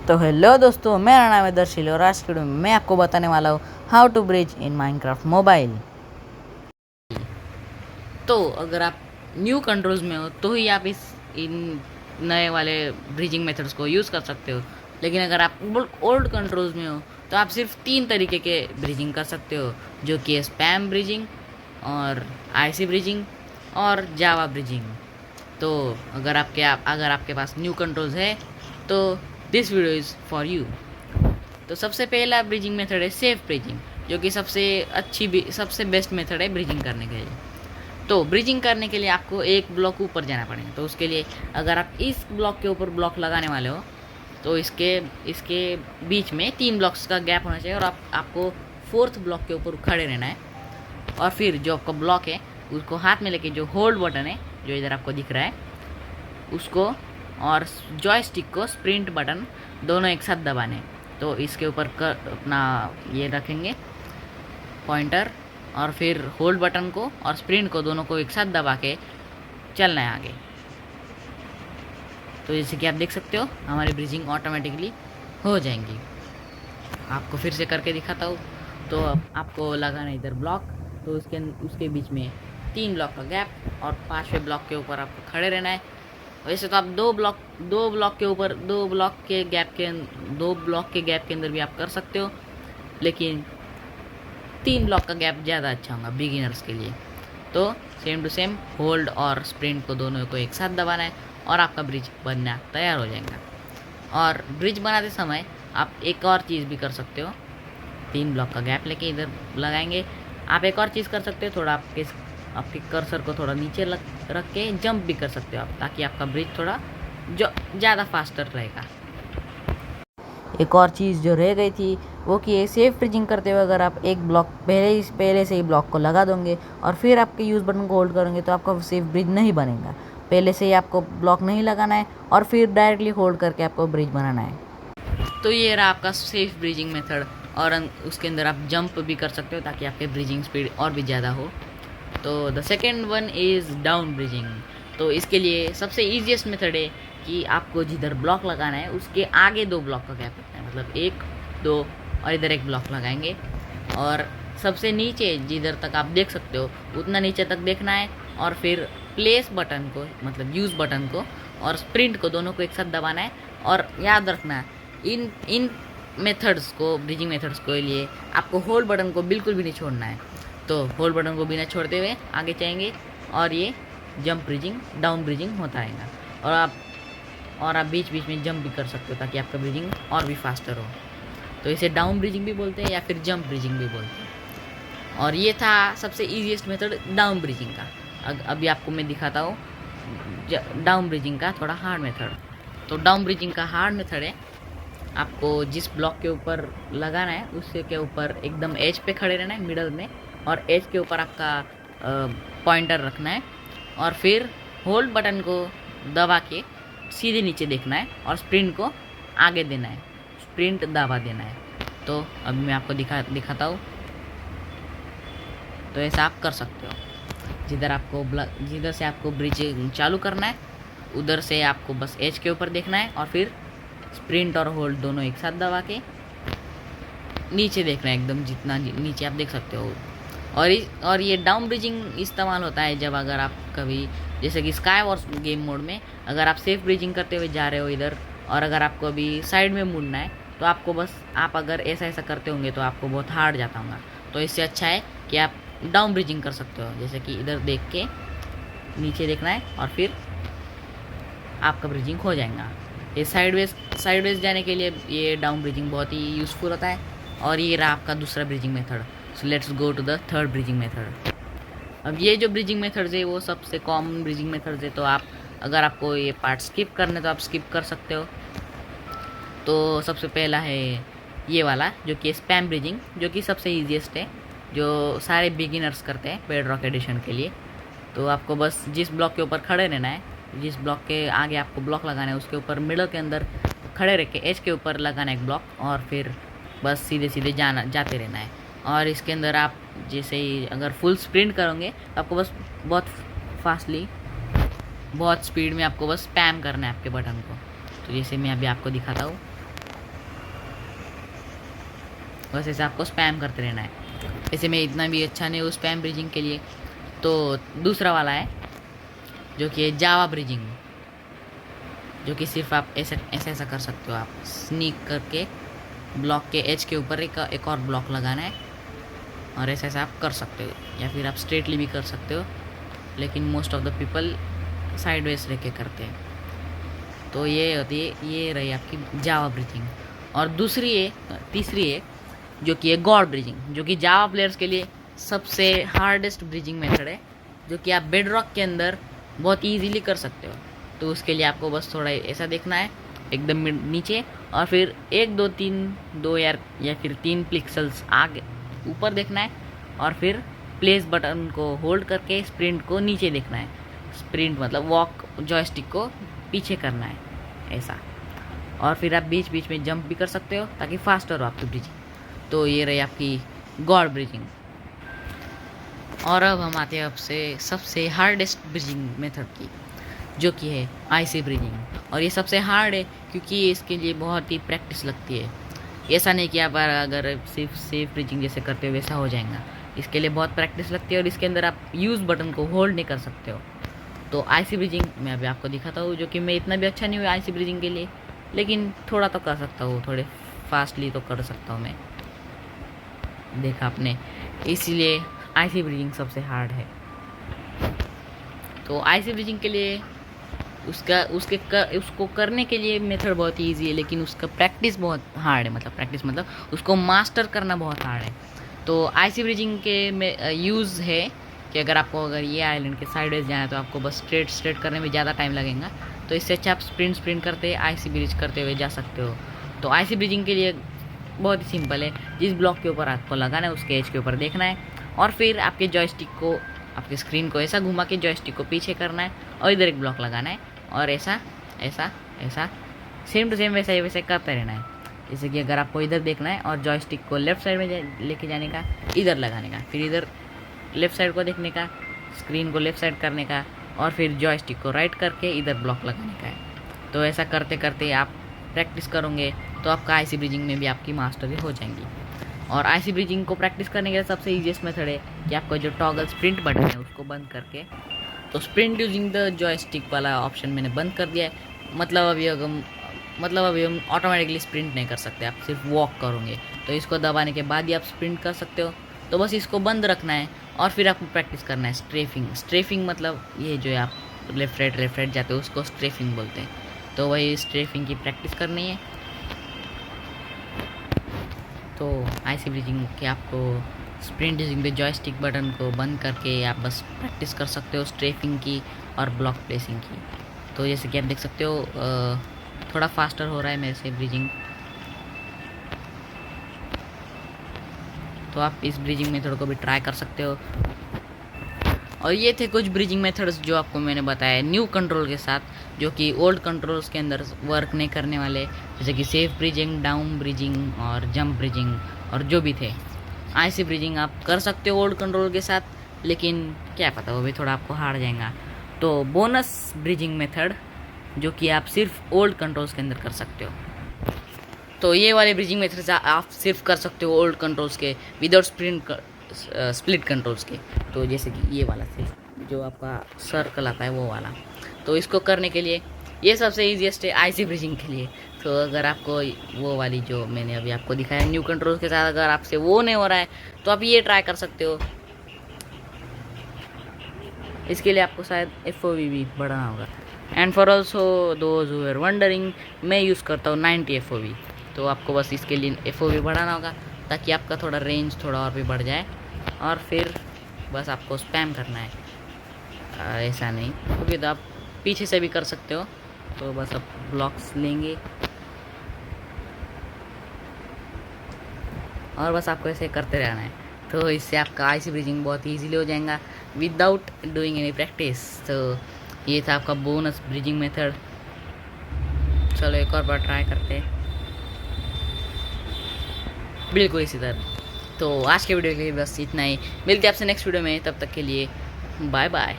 तो हेलो दोस्तों, मेरा नाम है दर्शिल और आज की वीडियो में मैं आपको बताने वाला हूँ how to bridge in Minecraft mobile. तो अगर आप न्यू कंट्रोल्स में हो तो ही आप इन नए वाले ब्रिजिंग मेथड्स को यूज़ कर सकते हो। लेकिन अगर आप ओल्ड कंट्रोल्स में हो तो आप सिर्फ 3 तरीके के ब्रिजिंग कर सकते हो, जो कि है स्पैम ब्रिजिंग और आईसी ब्रिजिंग और जावा ब्रिजिंग। तो अगर आपके पास न्यू कंट्रोल्स है तो this video is for you. तो सबसे पहला ब्रिजिंग मेथड है सेफ ब्रिजिंग, जो कि सबसे बेस्ट मेथड है ब्रिजिंग करने के लिए। तो ब्रिजिंग करने के लिए आपको एक ब्लॉक ऊपर जाना पड़ेगा। तो उसके लिए अगर आप इस ब्लॉक के ऊपर ब्लॉक लगाने वाले हो तो इसके बीच में 3 ब्लॉक्स का गैप होना चाहिए और आपको 4th ब्लॉक के ऊपर खड़े रहना है। और फिर जो आपका ब्लॉक है उसको हाथ में लेके जो होल्ड बटन है जो इधर आपको दिख रहा है उसको और जॉयस्टिक को स्प्रिंट बटन दोनों एक साथ दबाने। तो इसके ऊपर अपना ये रखेंगे पॉइंटर और फिर होल्ड बटन को और स्प्रिंट को दोनों को एक साथ दबा के चलना है आगे। तो जैसे कि आप देख सकते हो हमारी ब्रिजिंग ऑटोमेटिकली हो जाएंगी। आपको फिर से करके दिखाता हूँ। तो आपको लगाना है इधर ब्लॉक, तो उसके बीच में 3 ब्लॉक का गैप और 5वें ब्लॉक के ऊपर आपको खड़े रहना है। वैसे तो आप दो ब्लॉक के गैप के अंदर भी आप कर सकते हो, लेकिन 3 ब्लॉक का गैप ज़्यादा अच्छा होगा बिगिनर्स के लिए। तो सेम टू सेम होल्ड और स्प्रिंट को दोनों को एक साथ दबाना है और आपका ब्रिज बनना तैयार हो जाएगा। और ब्रिज बनाते समय आप एक और चीज़ भी कर सकते हो। 3 ब्लॉक का गैप लेके इधर लगाएंगे। आप एक और चीज़ कर सकते हो, थोड़ा आपके कर्सर को थोड़ा नीचे रख के जंप भी कर सकते हो आप, ताकि आपका ब्रिज थोड़ा ज़्यादा फास्टर रहेगा। एक और चीज़ जो रह गई थी वो कि सेफ ब्रिजिंग करते हुए अगर आप एक ब्लॉक पहले से ही ब्लॉक को लगा दोगे और फिर आपके यूज़ बटन को होल्ड करोगे तो आपका सेफ ब्रिज नहीं बनेगा। पहले से ही आपको ब्लॉक नहीं लगाना है और फिर डायरेक्टली होल्ड करके आपको ब्रिज बनाना है। तो ये रहा आपका सेफ ब्रिजिंग मेथड, और उसके अंदर आप जंप भी कर सकते हो ताकि आपके ब्रिजिंग स्पीड और भी ज़्यादा हो। तो the second one is down bridging. तो इसके लिए सबसे ईजीएस्ट मेथड है कि आपको जिधर ब्लॉक लगाना है उसके आगे 2 ब्लॉक का गैप रखना है, मतलब 1 2 और इधर एक ब्लॉक लगाएंगे। और सबसे नीचे जिधर तक आप देख सकते हो उतना नीचे तक देखना है और फिर प्लेस बटन को, मतलब यूज़ बटन को और स्प्रिंट को दोनों को एक साथ दबाना है। और याद रखना इन मेथड्स को, ब्रिजिंग मेथड्स के लिए आपको होल्ड बटन को बिल्कुल भी नहीं छोड़ना है। तो होल्ड बटन को बिना छोड़ते हुए आगे जाएंगे और ये जंप ब्रिजिंग, डाउन ब्रिजिंग होता रहेगा। और आप बीच बीच में जंप भी कर सकते हो ताकि आपका ब्रिजिंग और भी फास्टर हो। तो इसे डाउन ब्रिजिंग भी बोलते हैं या फिर जंप ब्रिजिंग भी बोलते हैं। और ये था सबसे ईजीएस्ट मेथड डाउन ब्रिजिंग का। अभी आपको मैं दिखाता हूँ डाउन ब्रिजिंग का थोड़ा हार्ड मेथड। तो डाउन ब्रिजिंग का हार्ड मेथड है, आपको जिस ब्लॉक के ऊपर लगाना है उसके के ऊपर एकदम एज पे खड़े रहना है मिडल में, और एज के ऊपर आपका पॉइंटर रखना है और फिर होल्ड बटन को दबा के सीधे नीचे देखना है और स्प्रिंट को आगे देना है, स्प्रिंट दबा देना है। तो अभी मैं आपको दिखाता हूँ। तो ऐसा आप कर सकते हो। जिधर से आपको ब्रिज चालू करना है उधर से आपको बस एज के ऊपर देखना है और फिर स्प्रिंट और होल्ड दोनों एक साथ दबा के नीचे देखना है, एकदम जितना नीचे आप देख सकते हो। और ये डाउन ब्रिजिंग इस्तेमाल होता है जब अगर आप कभी, जैसे कि स्काई वॉर्स गेम मोड में अगर आप सेफ ब्रिजिंग करते हुए जा रहे हो इधर, और अगर आपको अभी साइड में मुड़ना है तो आपको बस आप अगर ऐसा करते होंगे तो आपको बहुत हार्ड जाता होगा। तो इससे अच्छा है कि आप डाउन ब्रिजिंग कर सकते हो, जैसे कि इधर देख के नीचे देखना है और फिर आपका ब्रिजिंग हो जाएगा। ये साइडवेज जाने के लिए ये डाउन ब्रिजिंग बहुत ही यूज़फुल होता है। और ये रहा आपका दूसरा bridging method. So let's go to the third bridging method. अब ये जो ब्रिजिंग मेथड्स है वो सबसे कॉमन ब्रिजिंग मेथड्स है, तो अगर आपको ये पार्ट स्किप करना है तो आप स्किप कर सकते हो। तो सबसे पहला है ये वाला जो कि स्पैम ब्रिजिंग, जो कि सबसे ईजीएस्ट है, जो सारे बिगिनर्स करते हैं बेडरॉक एडिशन के लिए। तो आपको बस जिस ब्लॉक के ऊपर खड़े रहना है, जिस ब्लॉक के आगे आपको ब्लॉक लगाना है उसके ऊपर मिडल के अंदर खड़े रह के एज के ऊपर लगाना है एक ब्लॉक, और फिर बस सीधे सीधे जाते रहना है। और इसके अंदर आप जैसे ही अगर फुल स्प्रिंट करोगे तो आपको बस बहुत स्पीड में आपको बस स्पैम करना है आपके बटन को। तो जैसे मैं अभी आपको दिखाता हूँ। बस ऐसे आपको स्पैम करते रहना है। ऐसे मैं इतना भी अच्छा नहीं हूँ स्पैम ब्रिजिंग के लिए। तो दूसरा वाला है जो कि है जावा ब्रिजिंग, जो कि सिर्फ आप ऐसा कर सकते हो। आप स्नीक करके ब्लॉक के एज के ऊपर एक और ब्लॉक लगाना है और ऐसा आप कर सकते हो, या फिर आप स्ट्रेटली भी कर सकते हो, लेकिन most of the people sideways रह के करते हैं। तो ये होती है, ये रही आपकी जावा ब्रिजिंग। और तीसरी है जो कि है गॉड ब्रिजिंग, जो कि जावा प्लेयर्स के लिए सबसे हार्डेस्ट ब्रिजिंग मेथड है, जो कि आप बेड रॉक के अंदर बहुत ईजीली कर सकते हो। तो उसके लिए आपको बस थोड़ा ऐसा देखना है एकदम नीचे, और फिर 1 2 3 2 या फिर 3 पिक्सल्स आगे ऊपर देखना है, और फिर प्लेस बटन को होल्ड करके स्प्रिंट को नीचे देखना है। स्प्रिंट मतलब वॉक जॉयस्टिक को पीछे करना है ऐसा, और फिर आप बीच बीच में जंप भी कर सकते हो ताकि फास्टर हो आपकी ब्रिजिंग। तो ये रही आपकी गॉड ब्रिजिंग। और अब हम आते हैं आपसे सबसे हार्डेस्ट ब्रिजिंग मेथड की, जो कि है आईसी ब्रिजिंग। और ये सबसे हार्ड है क्योंकि इसके लिए बहुत ही प्रैक्टिस लगती है। ऐसा नहीं कि आप अगर सिर्फ सेफ ब्रिजिंग जैसे करते हो वैसा हो जाएगा, इसके लिए बहुत प्रैक्टिस लगती है, और इसके अंदर आप यूज़ बटन को होल्ड नहीं कर सकते हो। तो आईसी ब्रिजिंग मैं अभी आपको दिखाता हूँ, जो कि मैं इतना भी अच्छा नहीं हुआ आईसी ब्रिजिंग के लिए, लेकिन थोड़ा तो कर सकता हूँ, थोड़े फास्टली तो कर सकता हूँ मैं। देखा आपने, इसीलिए आईसी ब्रिजिंग सबसे हार्ड है। तो आईसी ब्रिजिंग के लिए उसको करने के लिए मेथड बहुत ईजी है, लेकिन उसका प्रैक्टिस बहुत हार्ड है। मतलब उसको मास्टर करना बहुत हार्ड है। तो आईसी ब्रिजिंग के में यूज़ है कि अगर ये आइलैंड के साइडवेज जाए तो आपको बस स्ट्रेट करने में ज़्यादा टाइम लगेगा। तो इससे अच्छा आप स्प्रिंट करते आईसी ब्रिज करते हुए जा सकते हो। तो आईसी ब्रिजिंग के लिए बहुत ही सिंपल है, जिस ब्लॉक के ऊपर आपको लगाना है उसके एज के ऊपर देखना है, और फिर आपके जॉयस्टिक को, आपके स्क्रीन को ऐसा घुमा के जॉयस्टिक को पीछे करना है, और इधर एक ब्लॉक लगाना है, और ऐसा सेम टू सेम वैसे करते रहना है। जैसे कि अगर आपको इधर देखना है और जॉयस्टिक को लेफ्ट साइड में लेके जाने का, इधर लगाने का, फिर इधर लेफ्ट साइड को देखने का, स्क्रीन को लेफ्ट साइड करने का, और फिर जॉयस्टिक को राइट करके इधर ब्लॉक लगाने का है। तो ऐसा करते करते आप प्रैक्टिस करोगे तो आपका आईसी ब्रिजिंग में भी आपकी मास्टरी हो जाएंगी। और आईसी ब्रिजिंग को प्रैक्टिस करने के लिए सबसे ईजीएस्ट मेथड है कि आपको जो टॉगल स्प्रिंट बटन है उसको बंद करके, तो स्प्रिंट यूजिंग द जॉयस्टिक वाला ऑप्शन मैंने बंद कर दिया है। मतलब अभी हम ऑटोमेटिकली स्प्रिंट नहीं कर सकते, आप सिर्फ वॉक करोगे। तो इसको दबाने के बाद ही आप स्प्रिंट कर सकते हो। तो बस इसको बंद रखना है, और फिर आपको प्रैक्टिस करना है स्ट्रेफिंग मतलब ये जो आप लेफ्ट राइट जाते हो उसको स्ट्रेफिंग बोलते हैं। तो वही स्ट्रेफिंग की प्रैक्टिस करनी है। तो आईसी ब्रिजिंग के आपको sprint using the joystick button को बंद करके आप बस प्रैक्टिस कर सकते हो स्ट्रेफिंग की और ब्लॉक प्लेसिंग की। तो जैसे कि आप देख सकते हो थोड़ा फास्टर हो रहा है मेरे से ब्रिजिंग। तो आप इस ब्रिजिंग मेथड को भी ट्राई कर सकते हो। और ये थे कुछ ब्रिजिंग मेथड्स जो आपको मैंने बताया न्यू कंट्रोल के साथ, जो कि ओल्ड कंट्रोल्स के अंदर वर्क नहीं करने वाले, जैसे कि सेफ ब्रिजिंग, डाउन ब्रिजिंग और जंप ब्रिजिंग, और जो भी थे। आईसी ब्रिजिंग आप कर सकते हो ओल्ड कंट्रोल के साथ, लेकिन क्या पता वो भी थोड़ा आपको हार जाएगा। तो बोनस ब्रिजिंग मेथड जो कि आप सिर्फ ओल्ड कंट्रोल्स के अंदर कर सकते हो। तो ये वाले ब्रिजिंग मेथड्स आप सिर्फ कर सकते हो ओल्ड कंट्रोल्स के विदाउट स्प्लिट कंट्रोल्स के। तो जैसे कि ये वाला सिर्फ जो आपका सर्कल आता है वो वाला। तो इसको करने के लिए ये सबसे ईजीएस्ट है आईसी ब्रिजिंग के लिए। तो अगर आपको वो वाली जो मैंने अभी आपको दिखाया न्यू कंट्रोल्स के साथ अगर आपसे वो नहीं हो रहा है तो आप ये ट्राई कर सकते हो। इसके लिए आपको शायद FOV भी बढ़ाना होगा। And for also those who are wondering, मैं यूज़ करता हूँ 90 FOV। तो आपको बस इसके लिए FOV बढ़ाना होगा ताकि आपका थोड़ा रेंज थोड़ा और भी बढ़ जाए, और फिर बस आपको स्पैम करना है। ऐसा नहीं क्योंकि तो आप पीछे से भी कर सकते हो। तो बस आप ब्लॉक्स लेंगे और बस आपको ऐसे करते रहना है। तो इससे आपका आईसी ब्रिजिंग बहुत ईजीली हो जाएगा विदाउट डूइंग एनी प्रैक्टिस। तो ये था आपका बोनस ब्रिजिंग मेथड। चलो एक और बार ट्राई करते हैं बिल्कुल इसी तरह। तो आज के वीडियो के लिए बस इतना ही, मिलते हैं आपसे नेक्स्ट वीडियो में, तब तक के लिए बाय बाय।